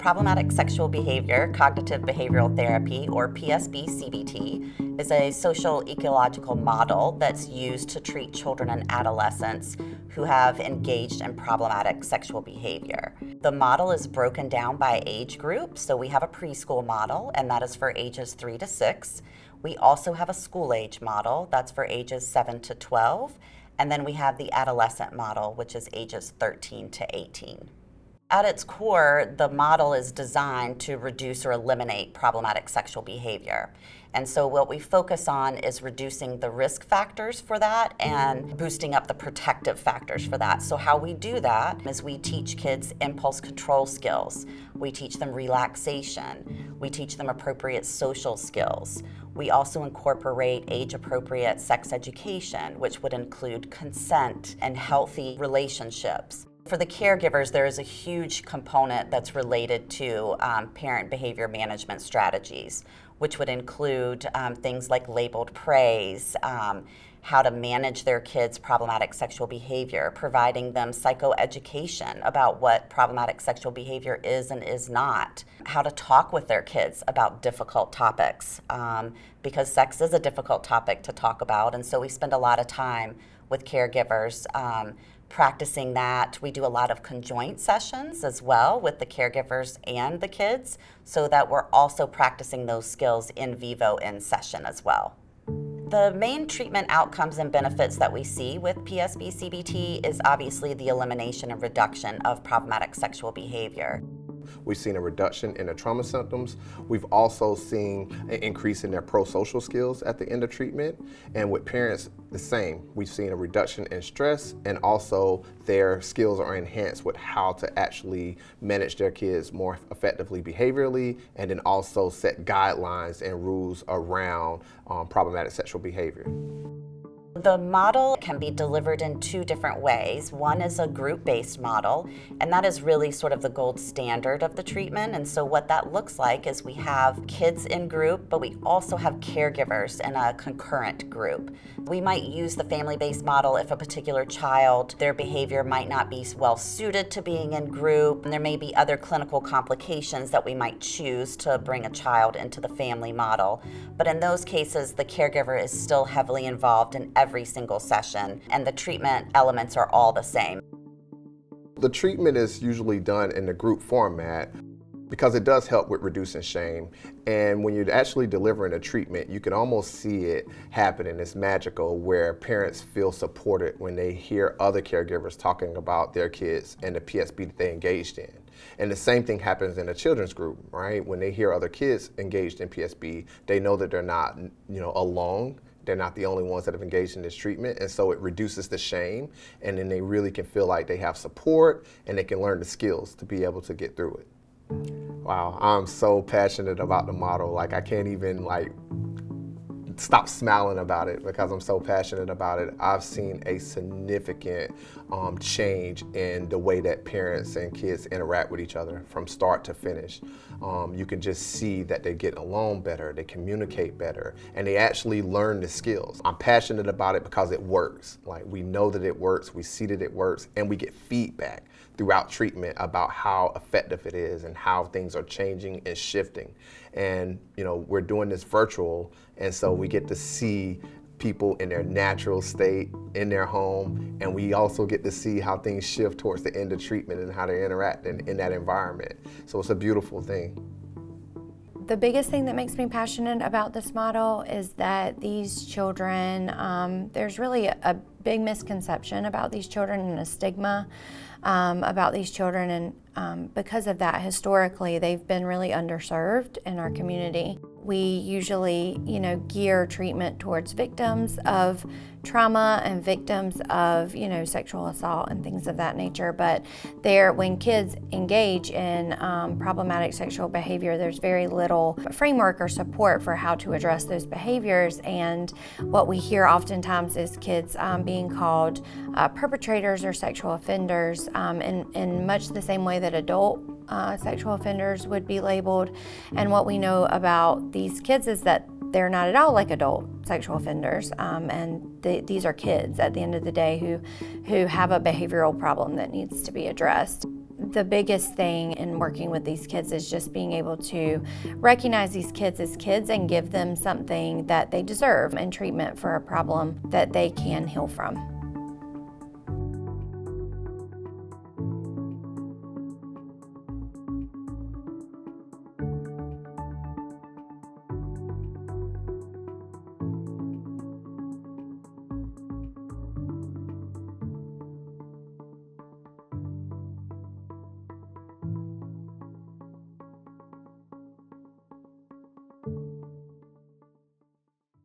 Problematic sexual behavior, cognitive behavioral therapy, or PSB-CBT, is a social ecological model that's used to treat children and adolescents who have engaged in problematic sexual behavior. The model is broken down by age group, so we have a preschool model, and that is for ages 3 to 6. We also have a school age model, that's for ages 7 to 12, and then we have the adolescent model, which is ages 13 to 18. At its core, the model is designed to reduce or eliminate problematic sexual behavior. And so what we focus on is reducing the risk factors for that and boosting up the protective factors for that. So how we do that is we teach kids impulse control skills. We teach them relaxation. We teach them appropriate social skills. We also incorporate age-appropriate sex education, which would include consent and healthy relationships. For the caregivers, there is a huge component that's related to parent behavior management strategies, which would include things like labeled praise, how to manage their kids' problematic sexual behavior, providing them psychoeducation about what problematic sexual behavior is and is not, how to talk with their kids about difficult topics, because sex is a difficult topic to talk about, and so we spend a lot of time with caregivers practicing that. We do a lot of conjoint sessions as well with the caregivers and the kids, so that we're also practicing those skills in vivo in session as well. The main treatment outcomes and benefits that we see with PSB-CBT is obviously the elimination and reduction of problematic sexual behavior. We've seen a reduction in the trauma symptoms. We've also seen an increase in their pro-social skills at the end of treatment. And with parents, the same. We've seen a reduction in stress, and also their skills are enhanced with how to actually manage their kids more effectively behaviorally, and then also set guidelines and rules around problematic sexual behavior. The model can be delivered in two different ways. One is a group-based model, and that is really sort of the gold standard of the treatment. And so what that looks like is we have kids in group, but we also have caregivers in a concurrent group. We might use the family-based model if a particular child, their behavior might not be well suited to being in group, and there may be other clinical complications that we might choose to bring a child into the family model. But in those cases, the caregiver is still heavily involved in every single session, and the treatment elements are all the same. The treatment is usually done in the group format because it does help with reducing shame. And when you're actually delivering a treatment, you can almost see it happening. It's magical, where parents feel supported when they hear other caregivers talking about their kids and the PSB that they engaged in. And the same thing happens in a children's group, right? When they hear other kids engaged in PSB, they know that they're not, alone. They're not the only ones that have engaged in this treatment, and so it reduces the shame, and then they really can feel like they have support and they can learn the skills to be able to get through it. Wow, I'm so passionate about the model. I can't even stop smiling about it because I'm so passionate about it. I've seen a significant change in the way that parents and kids interact with each other from start to finish. You can just see that they get along better, they communicate better, and they actually learn the skills. I'm passionate about it because it works. We know that it works, we see that it works, and we get feedback throughout treatment about how effective it is and how things are changing and shifting. And we're doing this virtual, and so we get to see people in their natural state in their home, and we also get to see how things shift towards the end of treatment and how they interact in that environment. So it's a beautiful thing. The biggest thing that makes me passionate about this model is that these children, there's really a big misconception about these children and a stigma about these children, and because of that, historically, they've been really underserved in our community. We usually, gear treatment towards victims of trauma and victims of, sexual assault and things of that nature. But when kids engage in problematic sexual behavior, there's very little framework or support for how to address those behaviors. And what we hear oftentimes is kids being called perpetrators or sexual offenders in much the same way that adult sexual offenders would be labeled. And what we know about these kids is that they're not at all like adult sexual offenders, and these are kids at the end of the day who have a behavioral problem that needs to be addressed. The biggest thing in working with these kids is just being able to recognize these kids as kids and give them something that they deserve and treatment for a problem that they can heal from.